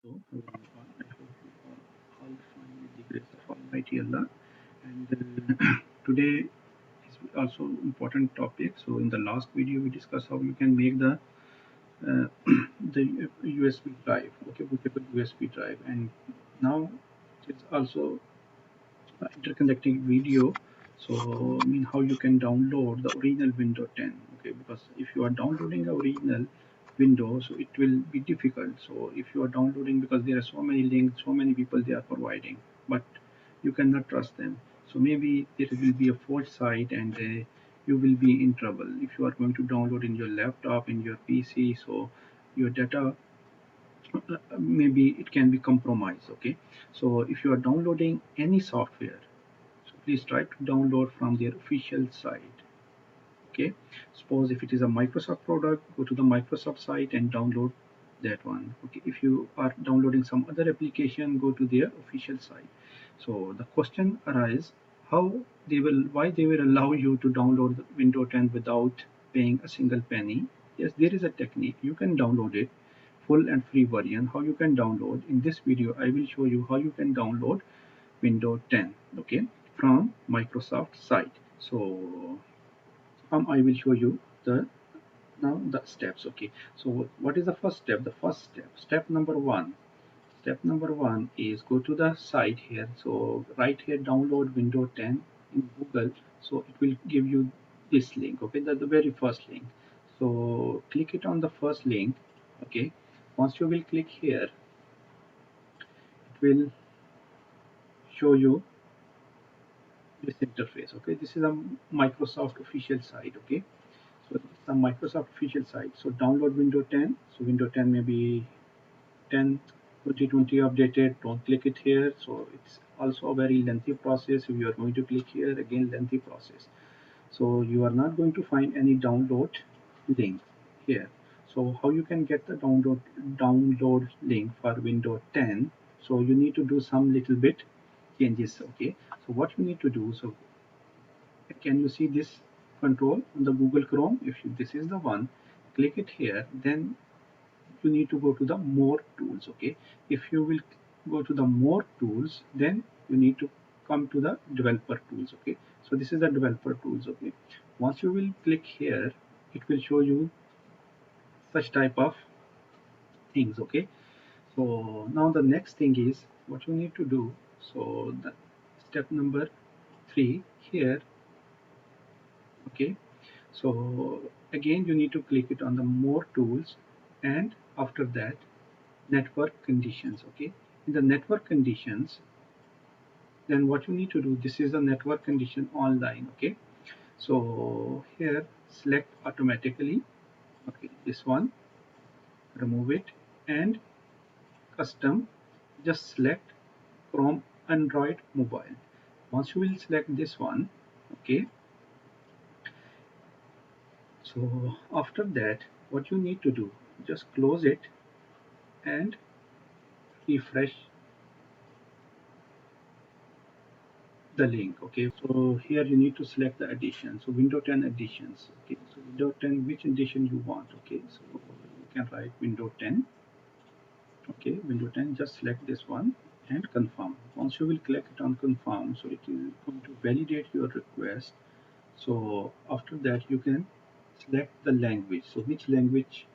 Everyone, I hope you are all fine with the grace of Almighty Allah. And today is also important topic. So in the last video, we discussed how you can make uh, the USB drive, okay, bootable USB drive, and now it's also interconnecting video. So I mean how you can download the original window 10, okay, because if you are downloading the original window, so it will be difficult. So if you are downloading, because there are so many links, so many people they are providing, but you cannot trust them. So maybe there will be a false site, and you will be in trouble if you are going to download in your laptop, in your PC. So your data, maybe it can be compromised, okay. So if you are downloading any software, so please try to download from their official site. Okay. Suppose if it is a Microsoft product, go to the Microsoft site and download that one. Okay. If you are downloading some other application, go to their official site. So the question arises, how why they will allow you to download the Windows 10 without paying a single penny? Yes, there is a technique. You can download it, full and free version. How you can download? In this video, I will show you how you can download Windows 10, okay, from Microsoft site. So I will show you the now the steps, okay. So what is the first step? The first step number one, is go to the site here. So right here, download Windows 10 in Google. So it will give you this link, okay, the very first link. So click it on the first link, okay. Once you will click here, it will show you this interface, okay. This is a Microsoft official site, okay. So it's a Microsoft official site. So download Windows 10. So Windows 10 maybe 10 2020 updated. Don't click it here. So it's also a very lengthy process. If you are going to click here, again lengthy process. So you are not going to find any download link here. So how you can get the download link for Windows 10? So you need to do some little bit changes. Okay. So what you need to do? So can you see this control on the Google Chrome? If this is the one, click it here. Then you need to go to the more tools, okay. If you will go to the more tools, then you need to come to the developer tools, okay. So this is the developer tools, okay. Once you will click here, it will show you such type of things, okay. So now the next thing is what you need to do. So the step number 3 here, okay. So again you need to click it on the more tools, and after that network conditions, okay. In the network conditions, then what you need to do, this is the network condition online, okay. So here select automatically, okay, this one, remove it, and custom, just select from Android mobile. Once you will select this one, okay, so after that what you need to do, just close it and refresh the link, okay. So here you need to select the edition. So Windows 10 editions, okay. So Windows 10, which edition you want, okay. So you can write Windows 10, okay. Windows 10, just select this one and confirm. Once you will click it on confirm, so it is going to validate your request. So after that you can select the language. So which language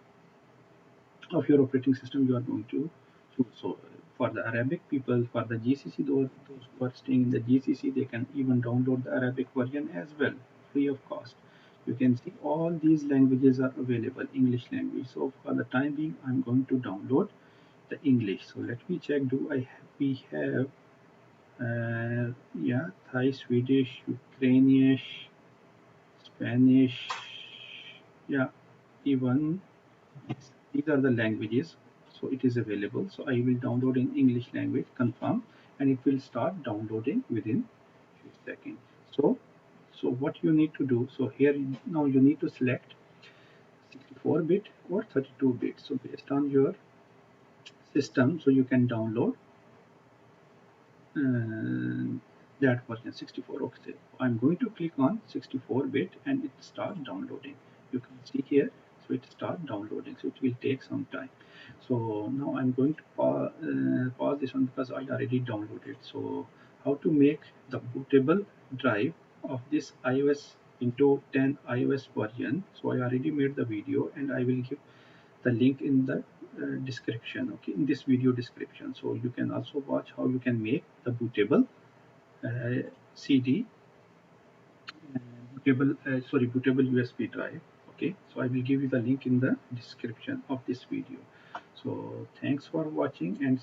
of your operating system you are going to choose. So for the Arabic people, for the GCC, those who are staying in the GCC, they can even download the Arabic version as well, free of cost. You can see all these languages are available, English language. So for the time being, I'm going to download the English. So let me check, we have, yeah, Thai, Swedish, Ukrainian, Spanish, yeah, even these are the languages. So it is available. So I will download in English language, confirm, and it will start downloading within few seconds. So what you need to do, so here now you need to select 64-bit or 32-bit. So based on your system, so you can download uh, that version 64. Okay, I'm going to click on 64-bit and it start downloading. You can see here so it start downloading, so it will take some time. So now I'm going to pause this one because I already downloaded. So how to make the bootable drive of this iOS into 10 iOS version. So I already made the video and I will give the link in the description, okay, in this video description. So you can also watch how you can make the bootable CD, bootable USB drive. Okay, so I will give you the link in the description of this video. So thanks for watching and